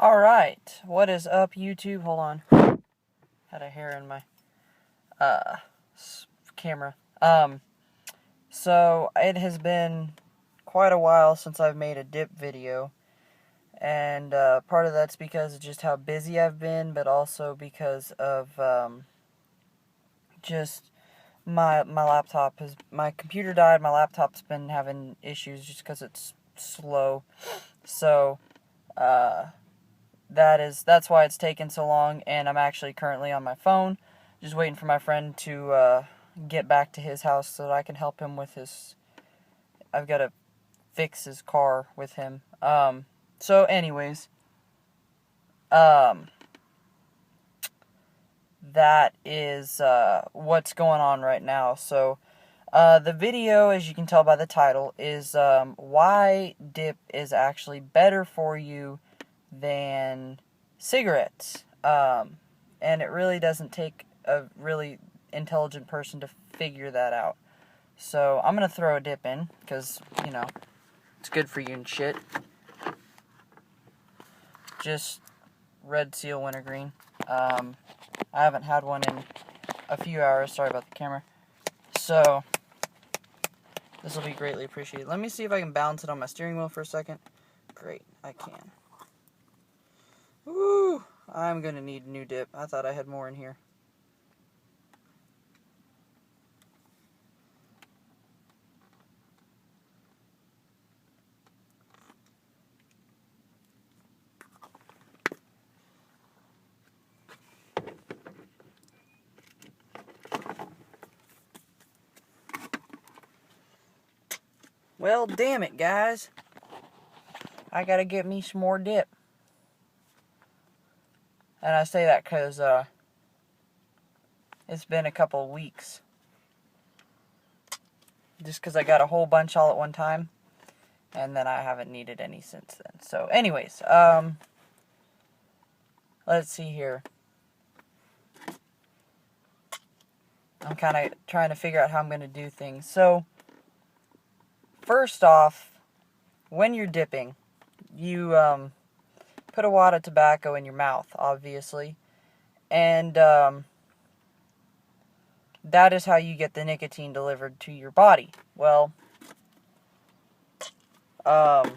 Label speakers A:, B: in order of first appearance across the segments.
A: Alright, what is up, YouTube? Hold on. Had a hair in my camera. So it has been quite a while since I've made a dip video. And part of that's because of just how busy I've been, but also because of just my laptop has, my computer died, my laptop's been having issues just because it's slow. So that's why it's taken so long, and I'm actually currently on my phone, just waiting for my friend to get back to his house so that I can help him with his, I've got to fix his car with him. So anyways, that is what's going on right now. So the video, as you can tell by the title, is why dip is actually better for you than cigarettes. And it really doesn't take a really intelligent person to figure that out. So I'm going to throw a dip in because, you know, it's good for you and shit. Just Red Seal Wintergreen. I haven't had one in a few hours. Sorry about the camera. So this will be greatly appreciated. Let me see if I can balance it on my steering wheel for a second. Great, I can. Woo! I'm gonna need a new dip. I thought I had more in here. Well, damn it, guys. I gotta get me some more dip. And I say that because, it's been a couple of weeks. Just because I got a whole bunch all at one time. And then I haven't needed any since then. So, anyways, let's see here. I'm kind of trying to figure out how I'm going to do things. So, first off, when you're dipping, you put a wad of tobacco in your mouth, obviously. And that is how you get the nicotine delivered to your body. Well, the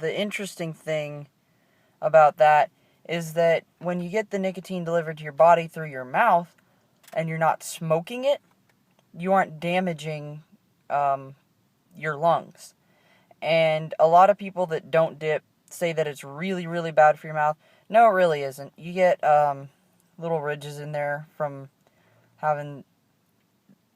A: interesting thing about that is that when you get the nicotine delivered to your body through your mouth and you're not smoking it, you aren't damaging your lungs. And a lot of people that don't dip say that it's really, really bad for your mouth. No, it really isn't. You get little ridges in there from having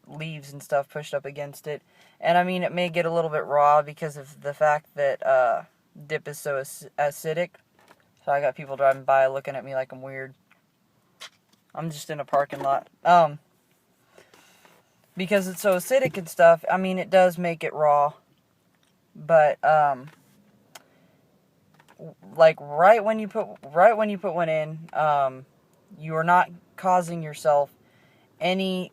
A: leaves and stuff pushed up against it. And I mean, it may get a little bit raw because of the fact that dip is so acidic. So I got people driving by looking at me like I'm weird. I'm just in a parking lot. Because it's so acidic and stuff, I mean, it does make it raw. But like right when you put one in, you are not causing yourself any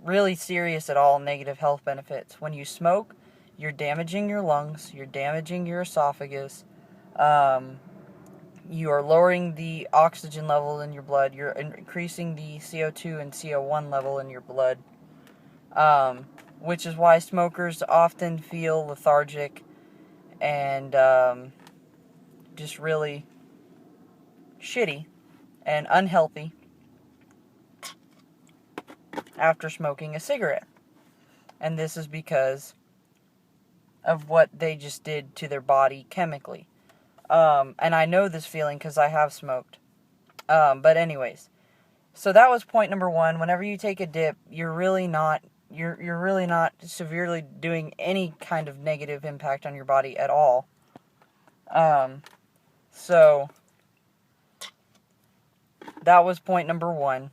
A: really serious at all negative health benefits. When you smoke, you're damaging your lungs, you're damaging your esophagus, you are lowering the oxygen level in your blood, you're increasing the CO2 and CO1 level in your blood, which is why smokers often feel lethargic and just really shitty and unhealthy after smoking a cigarette. And this is because of what they just did to their body chemically. And I know this feeling because I have smoked. But anyways, so that was point number one. Whenever you take a dip, you're really not severely doing any kind of negative impact on your body at all. So that was point number one.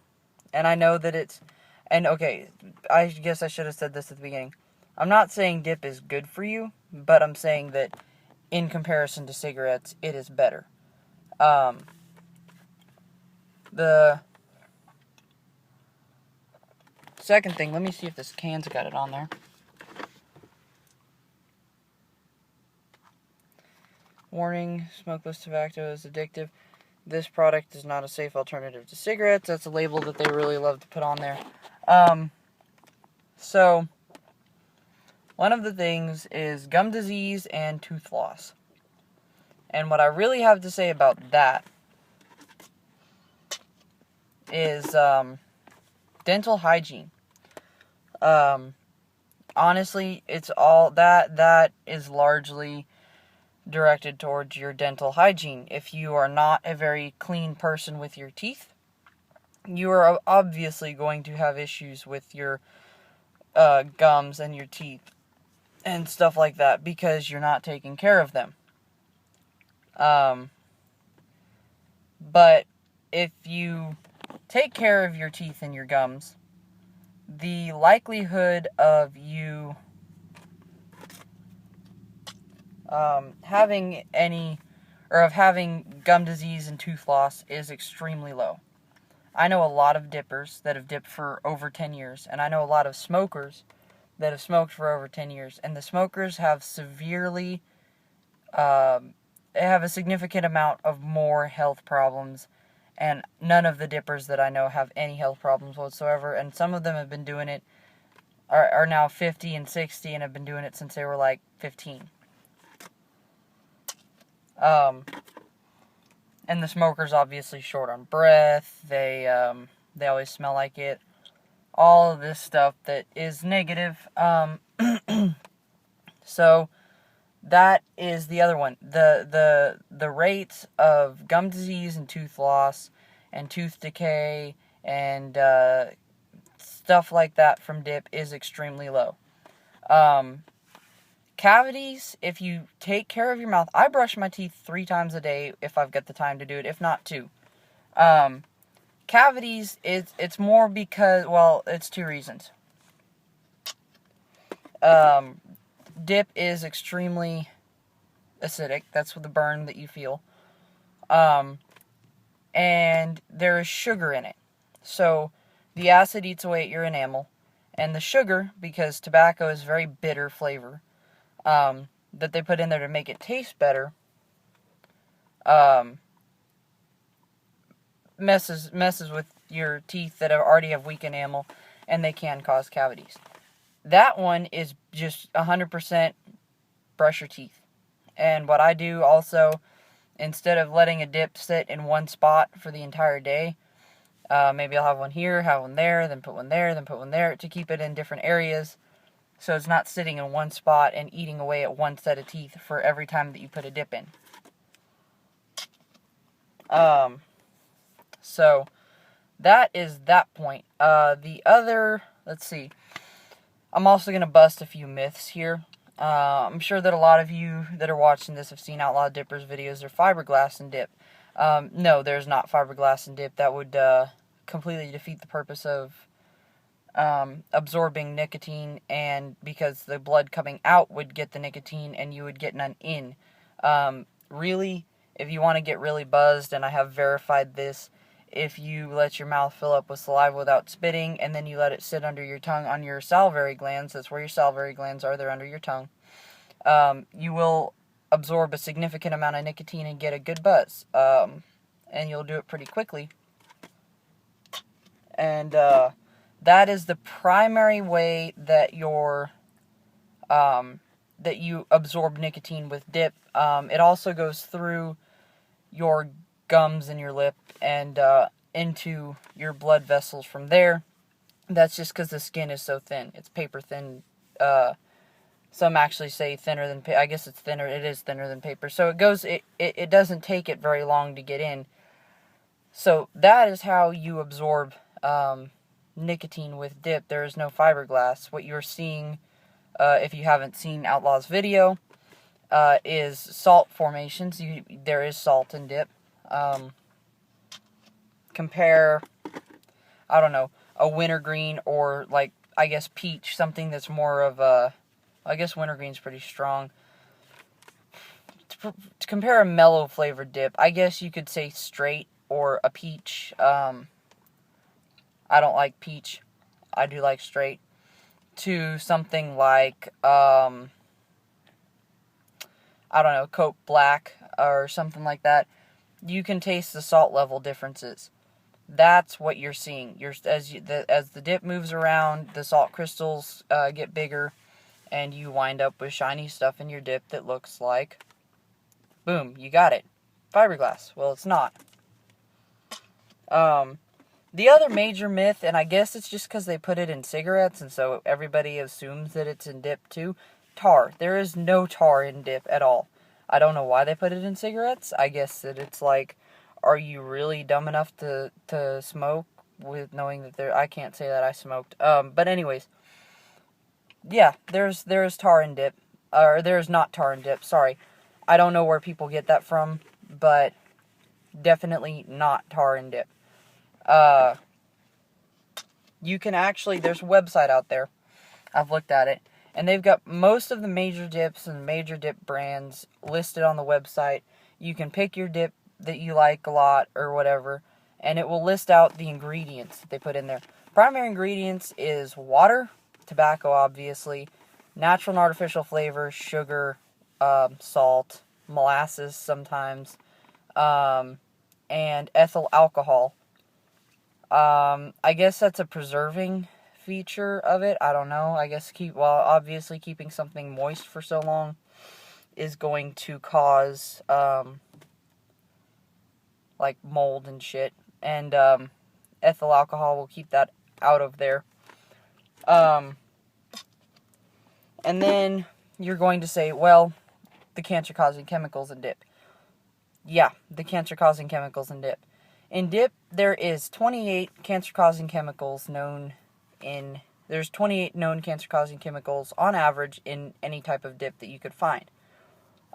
A: And I know that it's, and okay, I guess I should have said this at the beginning. I'm not saying dip is good for you, but I'm saying that in comparison to cigarettes, it is better. The second thing, let me see if this can's got it on there. Warning, smokeless tobacco is addictive. This product is not a safe alternative to cigarettes. That's a label that they really love to put on there. So, one of the things is gum disease and tooth loss. And what I really have to say about that is dental hygiene. Honestly, it's all that is largely directed towards your dental hygiene. If you are not a very clean person with your teeth, you are obviously going to have issues with your gums and your teeth and stuff like that because you're not taking care of them. But if you take care of your teeth and your gums, the likelihood of you having gum disease and tooth loss is extremely low. I know a lot of dippers that have dipped for over 10 years, and I know a lot of smokers that have smoked for over 10 years, and the smokers have have a significant amount of more health problems, and none of the dippers that I know have any health problems whatsoever, and some of them have been doing it, are now 50 and 60, and have been doing it since they were like 15. And the smoker's obviously short on breath, they always smell like it, all of this stuff that is negative. So that is the other one. The rates of gum disease and tooth loss and tooth decay and stuff like that from dip is extremely low. Cavities, if you take care of your mouth, I brush my teeth 3 times a day if I've got the time to do it, if not 2. Cavities, it's more because, well, it's 2 reasons. Dip is extremely acidic. That's the burn that you feel. And there is sugar in it. So the acid eats away at your enamel. And the sugar, because tobacco is very bitter flavor, that they put in there to make it taste better, messes with your teeth that already have weak enamel, and they can cause cavities. That one is just 100% brush your teeth. And what I do also, instead of letting a dip sit in one spot for the entire day, maybe I'll have one here, have one there, then put one there, then put one there, to keep it in different areas, so it's not sitting in one spot and eating away at one set of teeth for every time that you put a dip in. So that is that point. The other, let's see, I'm also going to bust a few myths here. I'm sure that a lot of you that are watching this have seen Outlaw Dippers videos. They're fiberglass and dip. No, there's not fiberglass and dip. That would completely defeat the purpose of absorbing nicotine, and because the blood coming out would get the nicotine and you would get none in. Really, if you want to get really buzzed, and I have verified this, if you let your mouth fill up with saliva without spitting, and then you let it sit under your tongue on your salivary glands, that's where your salivary glands are, they're under your tongue, you will absorb a significant amount of nicotine and get a good buzz. And you'll do it pretty quickly. And that is the primary way that that you absorb nicotine with dip. It also goes through your gums and your lip and into your blood vessels from there. That's just because the skin is so thin. It's paper thin. Some actually say thinner than paper. I guess it's thinner. It is thinner than paper. So it doesn't take it very long to get in. So that is how you absorb nicotine with dip. There is no fiberglass. What you're seeing, if you haven't seen Outlaw's video, is salt formations. There is salt in dip. Compare, I don't know, a wintergreen or, like, I guess peach, something that's more of a, I guess wintergreen's pretty strong. To compare a mellow flavored dip, I guess you could say straight or a peach. I don't like peach. I do like straight. To something like, I don't know, Coke Black. or something like that, you can taste the salt level differences. That's what you're seeing. As the dip moves around, the salt crystals get bigger, and you wind up with shiny stuff in your dip that looks like, boom, you got it, fiberglass. Well, it's not. The other major myth, and I guess it's just because they put it in cigarettes, and so everybody assumes that it's in dip too, tar. There is no tar in dip at all. I don't know why they put it in cigarettes. I guess that it's like, are you really dumb enough to smoke with knowing that there... I can't say that I smoked. But anyways, yeah, there's tar in dip. Or there's not tar in dip, sorry. I don't know where people get that from, but definitely not tar in dip. You can actually, there's a website out there, I've looked at it, and they've got most of the major dips and major dip brands listed on the website. You can pick your dip that you like a lot or whatever, and it will list out the ingredients that they put in there. Primary ingredients is water, tobacco obviously, natural and artificial flavors, sugar, salt, molasses sometimes, and ethyl alcohol. I guess that's a preserving feature of it. I don't know. I guess obviously keeping something moist for so long is going to cause, like mold and shit. And, ethyl alcohol will keep that out of there. And then you're going to say, well, the cancer-causing chemicals in dip. Yeah, the cancer-causing chemicals in dip. In dip, there is 28 cancer-causing chemicals there's 28 known cancer-causing chemicals on average in any type of dip that you could find.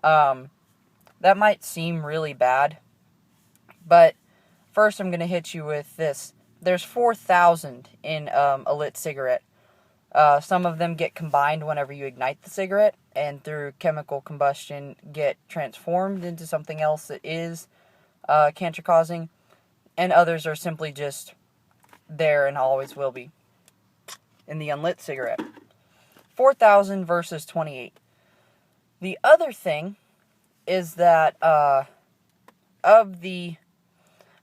A: That might seem really bad, but first I'm going to hit you with this. There's 4,000 in a lit cigarette. Some of them get combined whenever you ignite the cigarette, and through chemical combustion get transformed into something else that is cancer-causing. And others are simply just there and always will be in the unlit cigarette. 4,000 versus 28. The other thing is that I'm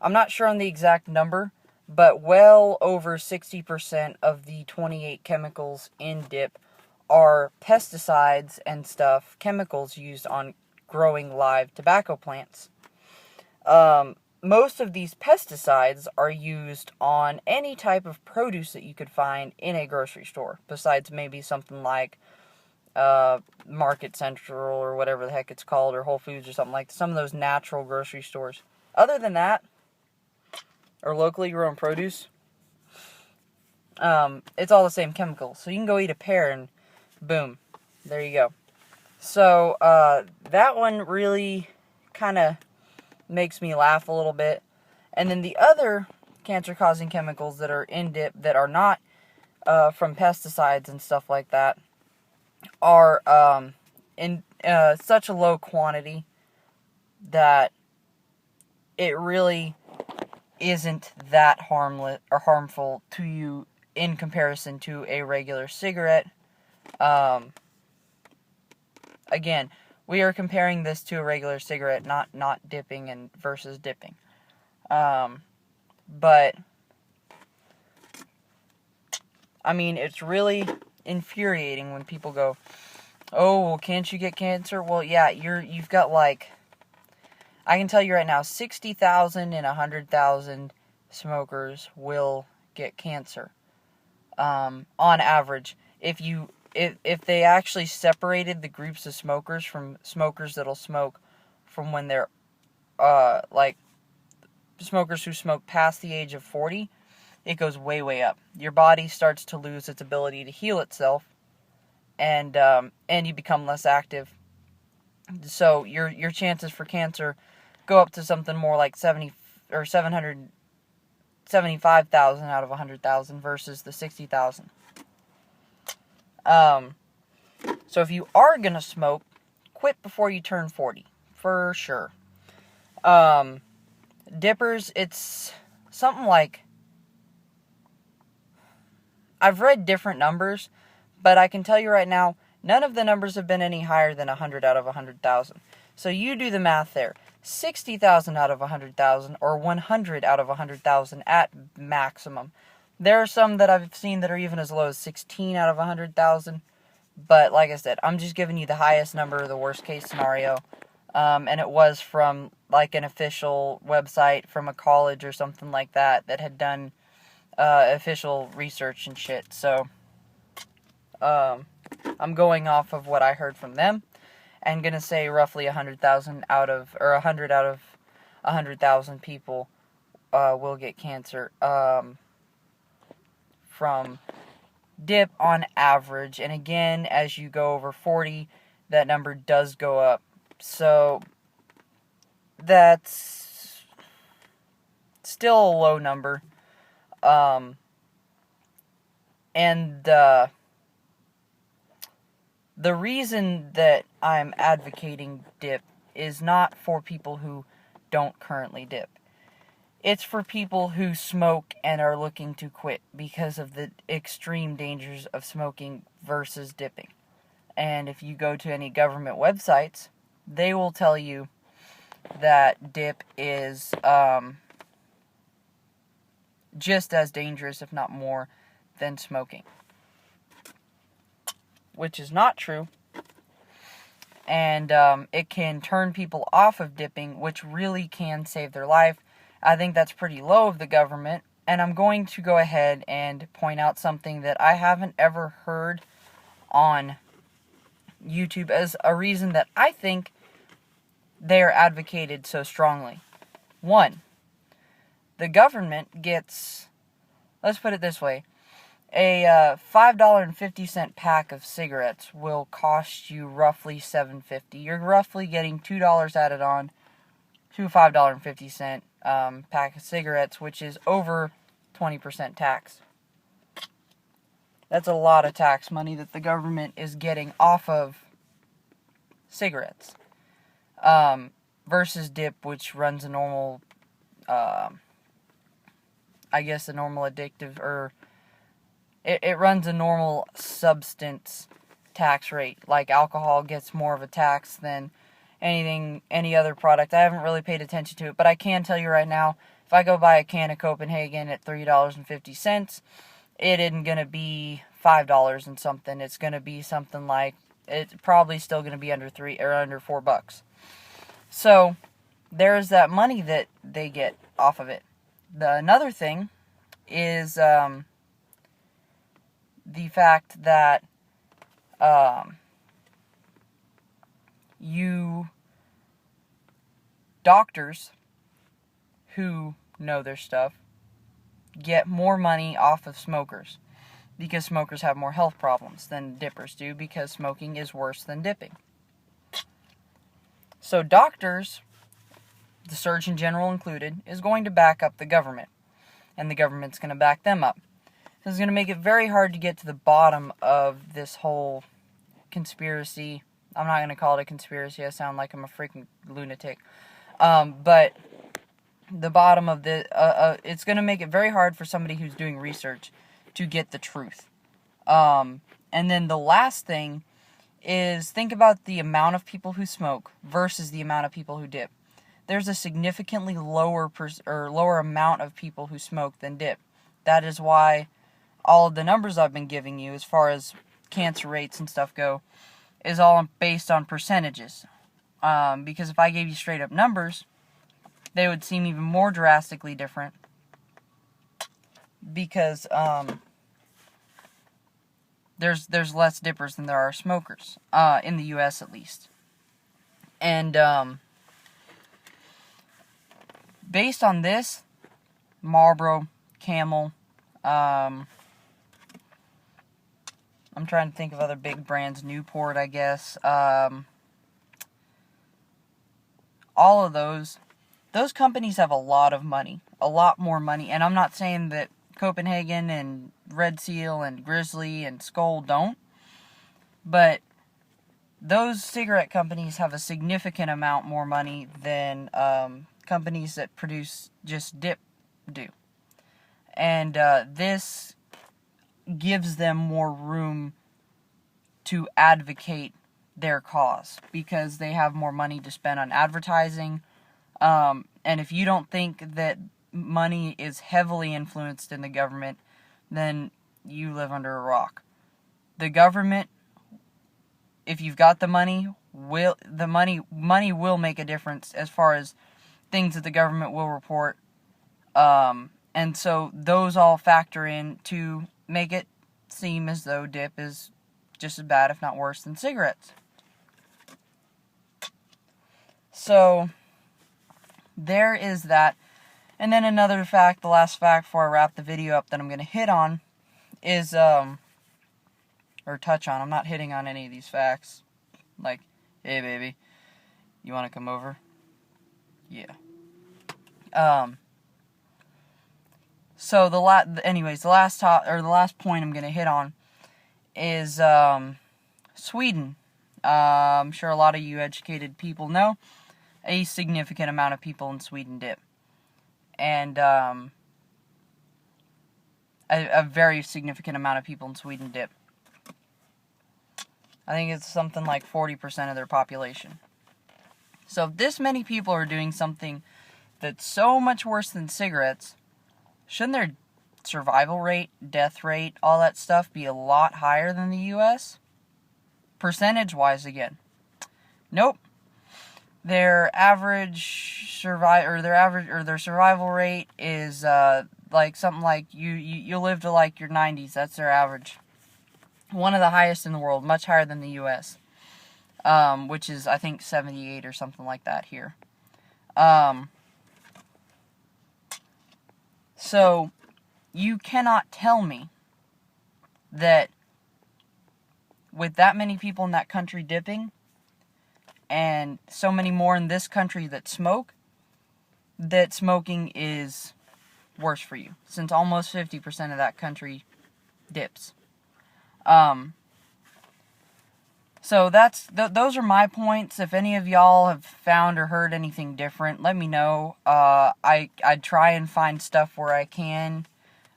A: not sure on the exact number, but well over 60% of the 28 chemicals in dip are pesticides and stuff, chemicals used on growing live tobacco plants. Most of these pesticides are used on any type of produce that you could find in a grocery store, besides maybe something like Market Central or whatever the heck it's called, or Whole Foods or something like some of those natural grocery stores. Other than that, or locally grown produce, it's all the same chemical. So you can go eat a pear and boom, there you go. So that one really kind of makes me laugh a little bit. And then the other cancer-causing chemicals that are in dip that are not from pesticides and stuff like that are in such a low quantity that it really isn't that harmless or harmful to you in comparison to a regular cigarette. Again, we are comparing this to a regular cigarette, not dipping and versus dipping. But I mean, it's really infuriating when people go, "Oh, well, can't you get cancer?" Well, yeah, you've got like, I can tell you right now, 60,000 and 100,000 smokers will get cancer. On average, if they actually separated the groups of smokers from smokers that'll smoke from when they're, like, smokers who smoke past the age of 40, it goes way, way up. Your body starts to lose its ability to heal itself, and you become less active. So your chances for cancer go up to something more like 70 or 775,000 out of 100,000 versus the 60,000. So if you are gonna smoke, quit before you turn 40, for sure. Dippers, it's something like, I've read different numbers, but I can tell you right now, none of the numbers have been any higher than 100 out of 100,000. So you do the math there. 60,000 out of 100,000, or 100 out of 100,000 at maximum. There are some that I've seen that are even as low as 16 out of 100,000. But like I said, I'm just giving you the highest number, the worst case scenario. And it was from like an official website from a college or something like that had done official research and shit. So I'm going off of what I heard from them, and gonna say roughly 100,000 out of, or 100 out of 100,000 people will get cancer from dip on average. And again, as you go over 40, that number does go up. So that's still a low number. And the reason that I'm advocating dip is not for people who don't currently dip. It's for people who smoke and are looking to quit because of the extreme dangers of smoking versus dipping. And if you go to any government websites, they will tell you that dip is just as dangerous, if not more, than smoking. Which is not true. And it can turn people off of dipping, which really can save their life. I think that's pretty low of the government. And I'm going to go ahead and point out something that I haven't ever heard on YouTube as a reason that I think they are advocated so strongly. One, the government gets, let's put it this way, a $5.50 pack of cigarettes will cost you roughly $7.50. You're roughly getting $2 added on to a $5.50 pack of cigarettes, which is over 20% tax. That's a lot of tax money that the government is getting off of cigarettes. Versus dip, which runs a normal, a normal addictive, or it runs a normal substance tax rate. Like alcohol gets more of a tax than any other product. I haven't really paid attention to it, but I can tell you right now, if I go buy a can of Copenhagen at $3.50, it isn't going to be $5 and something. It's going to be something like, it's probably still going to be under $4. So there's that money that they get off of it. Another thing is the fact that doctors who know their stuff get more money off of smokers, because smokers have more health problems than dippers do, because smoking is worse than dipping. So doctors, the Surgeon General included, is going to back up the government, and the government's going to back them up. So it's going to make it very hard to get to the bottom of this whole conspiracy. I'm not going to call it a conspiracy. I sound like I'm a freaking lunatic. But the bottom of it's going to make it very hard for somebody who's doing research to get the truth. And then the last thing is, think about the amount of people who smoke versus the amount of people who dip. There's a significantly lower amount of people who smoke than dip. That is why all of the numbers I've been giving you as far as cancer rates and stuff go is all based on percentages. Because if I gave you straight up numbers, they would seem even more drastically different. Because there's less dippers than there are smokers, in the U.S. at least. And based on this, Marlboro, Camel, I'm trying to think of other big brands, Newport, I guess, all of those companies have a lot of money, a lot more money, and I'm not saying that Copenhagen and Red Seal and Grizzly and Skoal don't, but those cigarette companies have a significant amount more money than companies that produce just dip do. And this gives them more room to advocate their cause because they have more money to spend on advertising. And if you don't think that money is heavily influenced in the government, then you live under a rock. The government, if you've got the money, money will make a difference as far as things that the government will report. And so those all factor in to make it seem as though dip is just as bad, if not worse, than cigarettes. So there is that. And then another fact, the last fact before I wrap the video up that I'm going to hit on is, or touch on. I'm not hitting on any of these facts. Like, hey baby, you want to come over? Yeah. So the last point I'm going to hit on is Sweden. I'm sure a lot of you educated people know a significant amount of people in Sweden dip. And a very significant amount of people in Sweden dip. I think it's something like 40% of their population. So if this many people are doing something that's so much worse than cigarettes, shouldn't their survival rate, death rate, all that stuff be a lot higher than the U.S.? Percentage-wise again. Nope. Their survival rate is like something like you live to like your 90s. That's their average. One of the highest in the world, much higher than the U.S. Which is I think 78 or something like that here. So you cannot tell me that with that many people in that country dipping, and so many more in this country that smoke, that smoking is worse for you, since almost 50% of that country dips. So those are my points. If any of y'all have found or heard anything different, let me know. I try and find stuff where I can.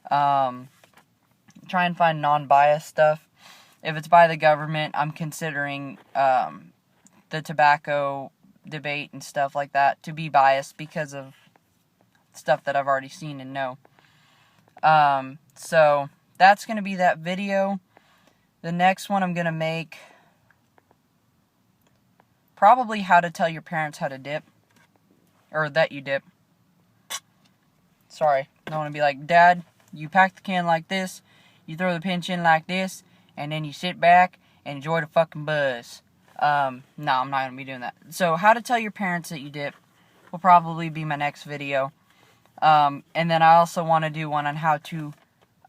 A: Try and find non-biased stuff. If it's by the government, I'm considering the tobacco debate and stuff like that to be biased because of stuff that I've already seen and know. So that's going to be that video. The next one I'm going to make, probably how to tell your parents how to dip, or that you dip. Sorry, I don't want to be like, Dad, you pack the can like this, you throw the pinch in like this, and then you sit back and enjoy the fucking buzz. No, I'm not going to be doing that. So, how to tell your parents that you dip will probably be my next video. And then I also want to do one on how to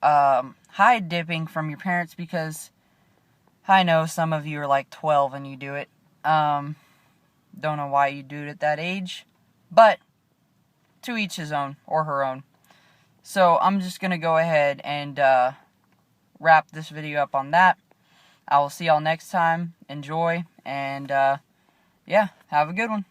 A: hide dipping from your parents, because I know some of you are like 12 and you do it. Don't know why you do it at that age, but to each his own or her own. So I'm just going to go ahead and wrap this video up on that. I will see y'all next time. Enjoy, and yeah, have a good one.